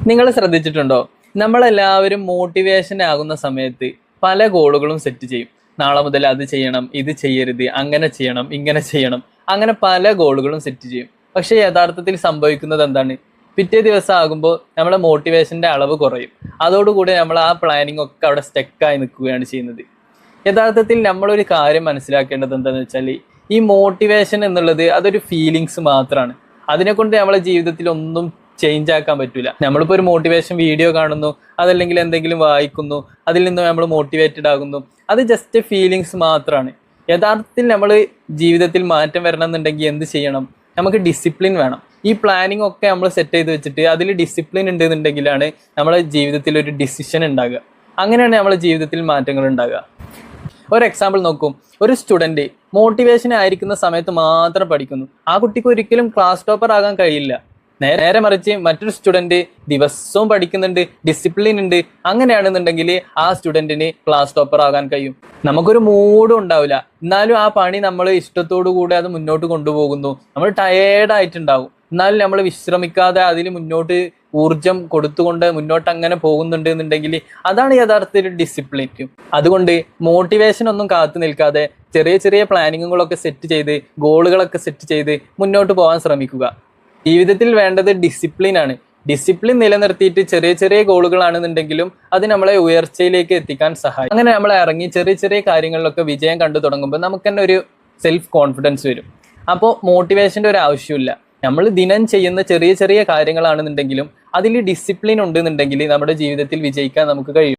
നിങ്ങൾ ശ്രദ്ധിച്ചിട്ടുണ്ടോ? നമ്മളെല്ലാവരും മോട്ടിവേഷൻ ആകുന്ന സമയത്ത് പല ഗോളുകളും സെറ്റ് ചെയ്യും. നാളെ മുതൽ അത് ചെയ്യണം, ഇത് ചെയ്യരുത്, അങ്ങനെ ചെയ്യണം, ഇങ്ങനെ ചെയ്യണം, അങ്ങനെ പല ഗോളുകളും സെറ്റ് ചെയ്യും. പക്ഷെ യഥാർത്ഥത്തിൽ സംഭവിക്കുന്നത് എന്താണ്? പിറ്റേ ദിവസം ആകുമ്പോൾ നമ്മളെ മോട്ടിവേഷന്റെ അളവ് കുറയും. അതോടുകൂടി നമ്മൾ ആ പ്ലാനിങ് ഒക്കെ അവിടെ സ്റ്റക്കായി നിൽക്കുകയാണ് ചെയ്യുന്നത്. യഥാർത്ഥത്തിൽ നമ്മളൊരു കാര്യം മനസ്സിലാക്കേണ്ടത് എന്താണെന്ന് വെച്ചാൽ, ഈ മോട്ടിവേഷൻ എന്നുള്ളത് അതൊരു ഫീലിങ്സ് മാത്രമാണ്. അതിനെക്കൊണ്ട് നമ്മളെ ജീവിതത്തിൽ ഒന്നും ചേഞ്ച് ആക്കാൻ പറ്റൂല. നമ്മളിപ്പോൾ ഒരു മോട്ടിവേഷൻ വീഡിയോ കാണുന്നു, അതല്ലെങ്കിൽ എന്തെങ്കിലും വായിക്കുന്നു, അതിൽ നിന്ന് നമ്മൾ മോട്ടിവേറ്റഡ് ആകുന്നു, അത് ജസ്റ്റ് ഫീലിങ്സ് മാത്രമാണ്. യഥാർത്ഥത്തിൽ നമ്മൾ ജീവിതത്തിൽ മാറ്റം വരണം എന്നുണ്ടെങ്കിൽ എന്ത് ചെയ്യണം? നമുക്ക് ഡിസിപ്ലിൻ വേണം. ഈ പ്ലാനിങ് ഒക്കെ നമ്മൾ സെറ്റ് ചെയ്ത് വെച്ചിട്ട് അതിൽ ഡിസിപ്ലിൻ ഉണ്ടെന്നുണ്ടെങ്കിലാണ് നമ്മുടെ ജീവിതത്തിൽ ഒരു ഡിസിഷൻ ഉണ്ടാകുക. അങ്ങനെയാണ് നമ്മുടെ ജീവിതത്തിൽ മാറ്റങ്ങൾ ഉണ്ടാകുക. ഒരു എക്സാമ്പിൾ നോക്കും. ഒരു സ്റ്റുഡൻറ് മോട്ടിവേഷൻ ആയിരിക്കുന്ന സമയത്ത് മാത്രം പഠിക്കുന്നു. ആ കുട്ടിക്ക് ഒരിക്കലും ക്ലാസ് ടോപ്പർ ആകാൻ കഴിയില്ല. നേരെ മറിച്ച് മറ്റൊരു സ്റ്റുഡൻറ് ദിവസവും പഠിക്കുന്നുണ്ട്, ഡിസിപ്ലിൻ ഉണ്ട്, അങ്ങനെയാണെന്നുണ്ടെങ്കിൽ ആ സ്റ്റുഡൻറ്റിന് ക്ലാസ് ടോപ്പർ ആകാൻ കഴിയും. നമുക്കൊരു മൂഡും ഉണ്ടാവില്ല, എന്നാലും ആ പണി നമ്മൾ ഇഷ്ടത്തോടു കൂടി അത് മുന്നോട്ട് കൊണ്ടുപോകുന്നു. നമ്മൾ ടയേർഡായിട്ടുണ്ടാവും, എന്നാലും നമ്മൾ വിശ്രമിക്കാതെ അതിൽ മുന്നോട്ട് ഊർജം കൊടുത്തുകൊണ്ട് മുന്നോട്ട് അങ്ങനെ പോകുന്നുണ്ട് എന്നുണ്ടെങ്കിൽ അതാണ് യഥാർത്ഥത്തിൽ ഡിസിപ്ലിൻ. അതുകൊണ്ട് മോട്ടിവേഷൻ ഒന്നും കാത്തു നിൽക്കാതെ ചെറിയ ചെറിയ പ്ലാനിങ്ങുകളൊക്കെ സെറ്റ് ചെയ്ത് ഗോളുകളൊക്കെ സെറ്റ് ചെയ്ത് മുന്നോട്ട് പോകാൻ ശ്രമിക്കുക. ജീവിതത്തിൽ വേണ്ടത് ഡിസിപ്ലിൻ ആണ്. ഡിസിപ്ലിൻ നിലനിർത്തിയിട്ട് ചെറിയ ചെറിയ ഗോളുകളാണെന്നുണ്ടെങ്കിലും അത് നമ്മളെ ഉയർച്ചയിലേക്ക് എത്തിക്കാൻ സഹായിക്കും. അങ്ങനെ നമ്മൾ ഇറങ്ങി ചെറിയ ചെറിയ കാര്യങ്ങളിലൊക്കെ വിജയം കണ്ടു തുടങ്ങുമ്പോൾ നമുക്ക് തന്നെ ഒരു സെൽഫ് കോൺഫിഡൻസ് വരും. അപ്പോൾ മോട്ടിവേഷൻ്റെ ഒരു ആവശ്യമില്ല. നമ്മൾ ദിനം ചെയ്യുന്ന ചെറിയ ചെറിയ കാര്യങ്ങളാണെന്നുണ്ടെങ്കിലും അതിൽ ഡിസിപ്ലിൻ ഉണ്ടെന്നുണ്ടെങ്കിൽ നമ്മുടെ ജീവിതത്തിൽ വിജയിക്കാൻ നമുക്ക് കഴിയും.